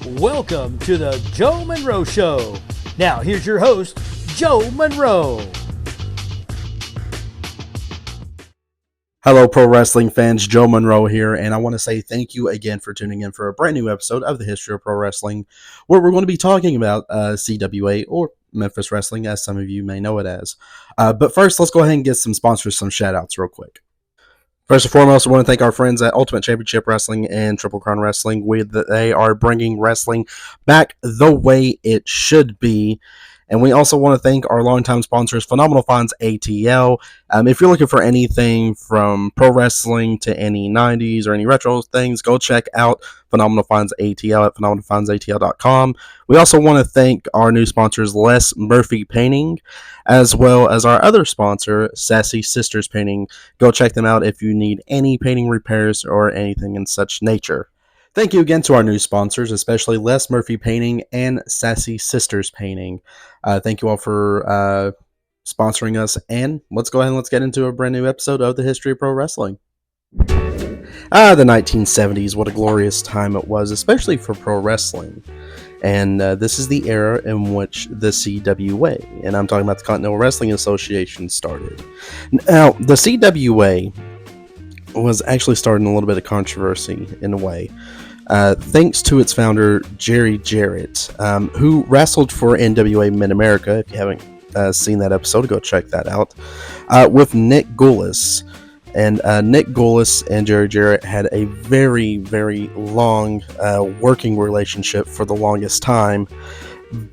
Welcome to the Joe Monroe Show. Now, here's your host, Joe Monroe. Hello, pro wrestling fans. Joe Monroe here, and I want to say thank you again for tuning in for a brand new episode of the History of Pro Wrestling, where we're going to be talking about CWA, or Memphis Wrestling, as some of you may know it as. But first, let's go ahead and get some sponsors, some shout-outs real quick. First and foremost, I want to thank our friends at Ultimate Championship Wrestling and Triple Crown Wrestling. They are bringing wrestling back the way it should be. And we also want to thank our longtime sponsors, Phenomenal Funds ATL. If you're looking for anything from pro wrestling to any 90s or any retro things, go check out Phenomenal Funds ATL at phenomenalfundsatl.com. We also want to thank our new sponsors, Les Murphy Painting, as well as our other sponsor, Sassy Sisters Painting. Go check them out if you need any painting repairs or anything in such nature. Thank you again to our new sponsors, especially Les Murphy Painting and Sassy Sisters Painting. Thank you all for sponsoring us, and let's go ahead and let's get into a brand new episode of the History of Pro Wrestling. The 1970s, what a glorious time it was, especially for pro wrestling. And this is the era in which the CWA, and I'm talking about the Continental Wrestling Association, started. Now, the CWA was actually starting a little bit of controversy in a way. Thanks to its founder, Jerry Jarrett, who wrestled for NWA Mid-America. If you haven't seen that episode, go check that out, with Nick Goulas. And Nick Goulas and Jerry Jarrett had a very, very long working relationship for the longest time.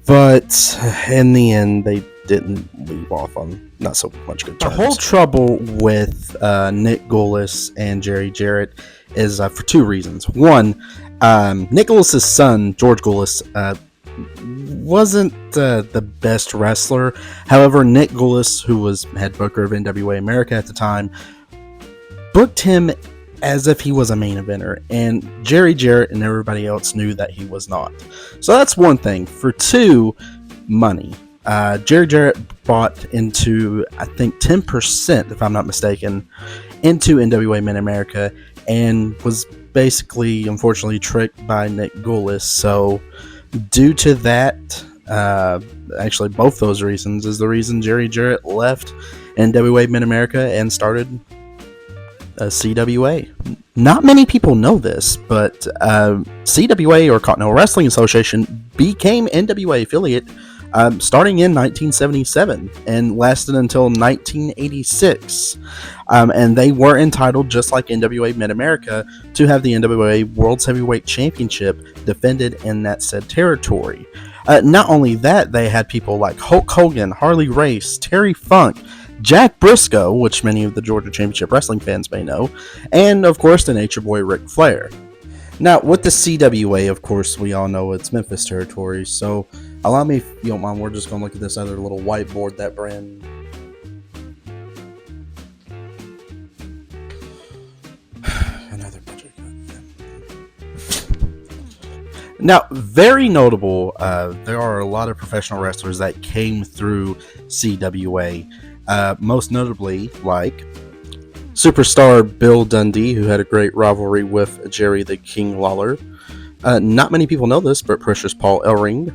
But in the end, they didn't leave off on not so much good terms. The whole trouble with Nick Goulas and Jerry Jarrett is for two reasons. One, Nick Goulas' son, George Goulas, wasn't the best wrestler. However, Nick Goulas, who was head booker of NWA America at the time, booked him as if he was a main eventer, and Jerry Jarrett and everybody else knew that he was not. So that's one thing. For two, money. Jerry Jarrett bought into, I think, 10%, if I'm not mistaken, into NWA Mid-America, and was basically, unfortunately, tricked by Nick Goulas. So, due to that, actually both those reasons, is the reason Jerry Jarrett left NWA Mid-America and started CWA. Not many people know this, but CWA, or Continental Wrestling Association, became NWA affiliate starting in 1977 and lasted until 1986. And they were entitled, just like NWA Mid-America, to have the NWA World's Heavyweight Championship defended in that said territory. Not only that, they had people like Hulk Hogan, Harley Race, Terry Funk, Jack Briscoe, which many of the Georgia Championship Wrestling fans may know, and of course the Nature Boy Ric Flair. Now, with the CWA, of course, we all know it's Memphis territory, so allow me, if you don't mind, we're just going to look at this other little whiteboard that brand. Another project. Now, very notable, there are a lot of professional wrestlers that came through CWA. Most notably, like superstar Bill Dundee, who had a great rivalry with Jerry the King Lawler. Not many people know this, but Precious Paul Ellering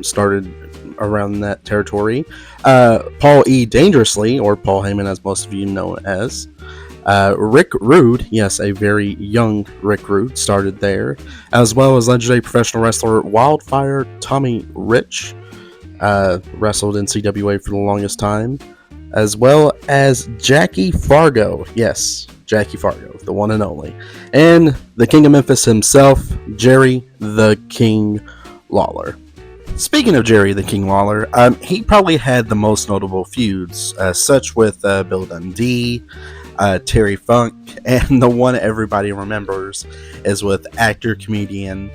started around that territory. Paul E. Dangerously, or Paul Heyman, as most of you know as. Rick Rude, yes, a very young Rick Rude, started there, as well as legendary professional wrestler Wildfire Tommy Rich, wrestled in CWA for the longest time, as well as Jackie Fargo, yes, Jackie Fargo, the one and only, and the King of Memphis himself, Jerry the King Lawler. Speaking of Jerry the King Lawler, he probably had the most notable feuds, such with Bill Dundee, Terry Funk, and the one everybody remembers is with actor-comedian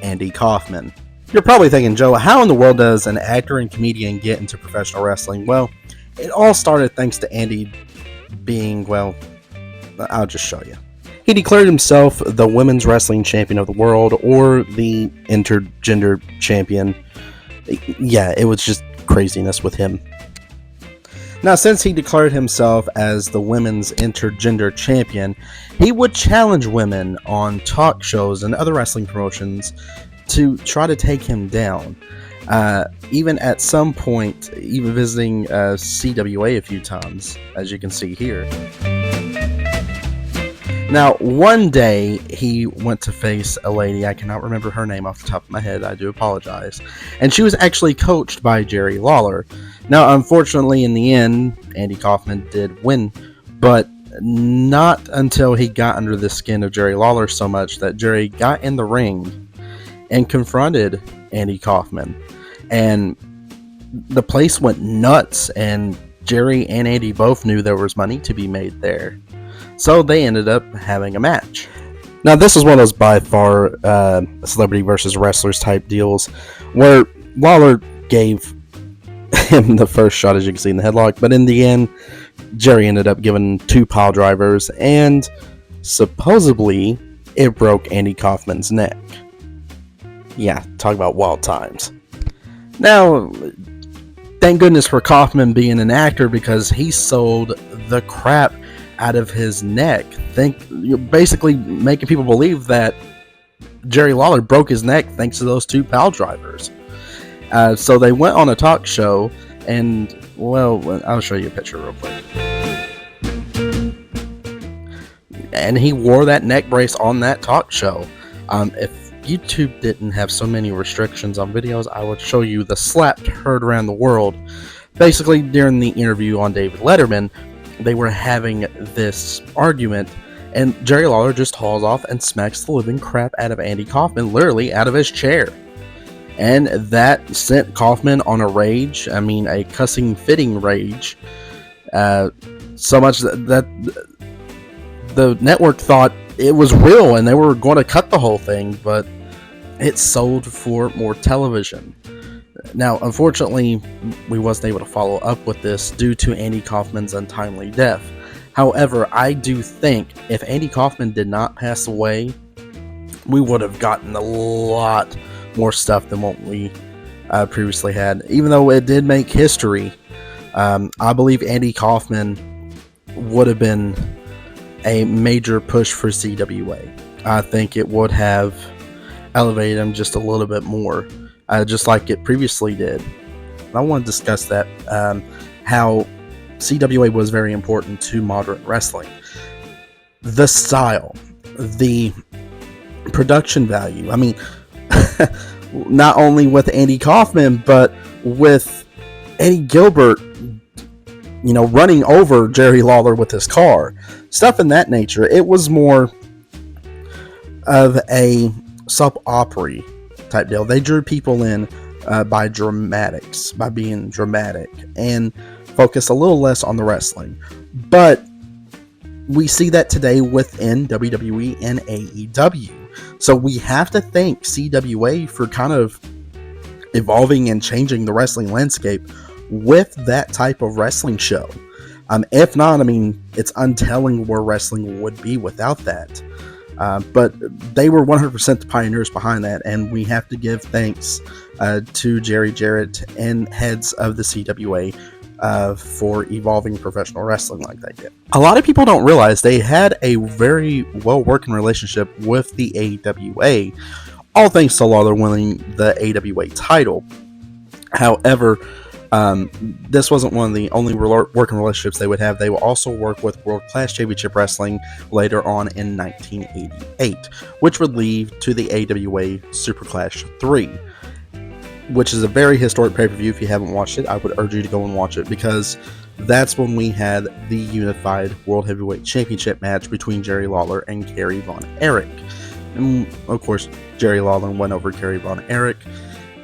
Andy Kaufman. You're probably thinking, Joe, how in the world does an actor and comedian get into professional wrestling? Well, it all started thanks to Andy being, well, I'll just show you. He declared himself the women's wrestling champion of the world, or the intergender champion. Yeah, it was just craziness with him. Now, since he declared himself as the women's intergender champion, he would challenge women on talk shows and other wrestling promotions to try to take him down. Even at some point, even visiting CWA a few times, as you can see here. Now, one day, he went to face a lady, I cannot remember her name off the top of my head, I do apologize, and she was actually coached by Jerry Lawler. Now, unfortunately, in the end, Andy Kaufman did win, but not until he got under the skin of Jerry Lawler so much that Jerry got in the ring and confronted Andy Kaufman, and the place went nuts, and Jerry and Andy both knew there was money to be made there. So they ended up having a match. Now, this is one of those by far celebrity versus wrestlers type deals where Lawler gave him the first shot, as you can see in the headlock, but in the end, Jerry ended up giving 2 pile drivers, and supposedly it broke Andy Kaufman's neck. Yeah, talk about wild times. Now, thank goodness for Kaufman being an actor, because he sold the crap out of his neck, basically making people believe that Jerry Lawler broke his neck thanks to those 2 pile drivers. So they went on a talk show, and well, I'll show you a picture real quick. And he wore that neck brace on that talk show. If YouTube didn't have so many restrictions on videos, I would show you the slap heard around the world. Basically, during the interview on David Letterman, they were having this argument, and Jerry Lawler just hauls off and smacks the living crap out of Andy Kaufman, literally out of his chair. And that sent Kaufman on a rage, a cussing fitting rage, so much that the network thought it was real and they were going to cut the whole thing, but it sold for more television. Now, unfortunately, we wasn't able to follow up with this due to Andy Kaufman's untimely death. However, I do think if Andy Kaufman did not pass away, we would have gotten a lot more stuff than what we previously had. Even though it did make history, I believe Andy Kaufman would have been a major push for CWA. I think it would have elevated him just a little bit more. Just like it previously did. I want to discuss that, how CWA was very important to modern wrestling. The style, the production value. Not only with Andy Kaufman, but with Eddie Gilbert, running over Jerry Lawler with his car. Stuff in that nature. It was more of a soap opera type deal. They drew people in by dramatics, by being dramatic, and focused a little less on the wrestling. But we see that today within WWE and AEW. So we have to thank CWA for kind of evolving and changing the wrestling landscape with that type of wrestling show. If not, it's untelling where wrestling would be without that. But they were 100% the pioneers behind that, and we have to give thanks to Jerry Jarrett and heads of the CWA for evolving professional wrestling like they did. A lot of people don't realize they had a very well-working relationship with the AWA, all thanks to Lawler winning the AWA title. However, this wasn't one of the only working relationships they would have. They will also work with World Class Championship Wrestling later on in 1988, which would lead to the AWA Super Clash 3, which is a very historic pay-per-view. If you haven't watched it, I would urge you to go and watch it, because that's when we had the unified World Heavyweight Championship match between Jerry Lawler and Kerry Von Erich. And, of course, Jerry Lawler went over Kerry Von Erich.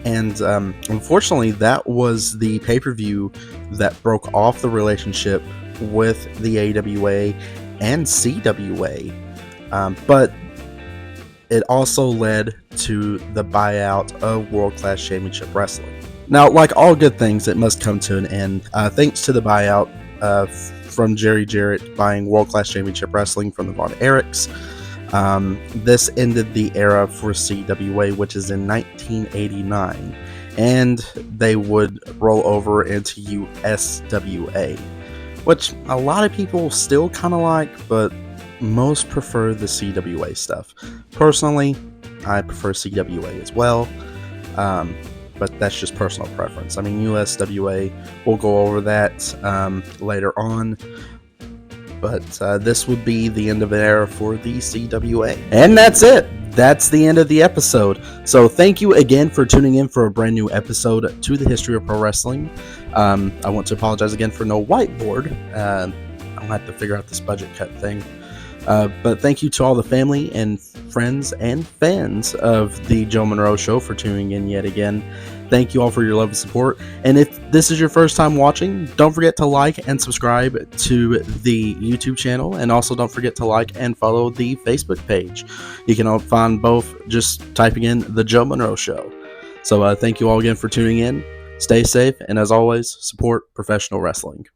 And unfortunately, that was the pay-per-view that broke off the relationship with the AWA and CWA. But it also led to the buyout of World Class Championship Wrestling. Now, like all good things, it must come to an end. Thanks to the buyout from Jerry Jarrett buying World Class Championship Wrestling from the Von Erichs, this ended the era for CWA, which is in 1989, and they would roll over into USWA, which a lot of people still kind of like, but most prefer the CWA stuff. Personally, I prefer CWA as well. But that's just personal preference. I mean, USWA, we'll go over that later on. But this would be the end of an era for the CWA. And that's it. That's the end of the episode. So thank you again for tuning in for a brand new episode to the History of Pro Wrestling. I want to apologize again for no whiteboard. I'll have to figure out this budget cut thing. But thank you to all the family and friends and fans of the Joe Monroe Show for tuning in yet again. Thank you all for your love and support. And if this is your first time watching, don't forget to like and subscribe to the YouTube channel. And also don't forget to like and follow the Facebook page. You can all find both just typing in The Joe Monroe Show. So thank you all again for tuning in. Stay safe. And as always, support professional wrestling.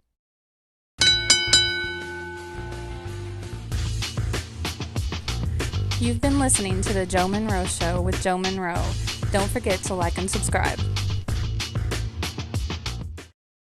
You've been listening to The Joe Monroe Show with Joe Monroe. Don't forget to like and subscribe.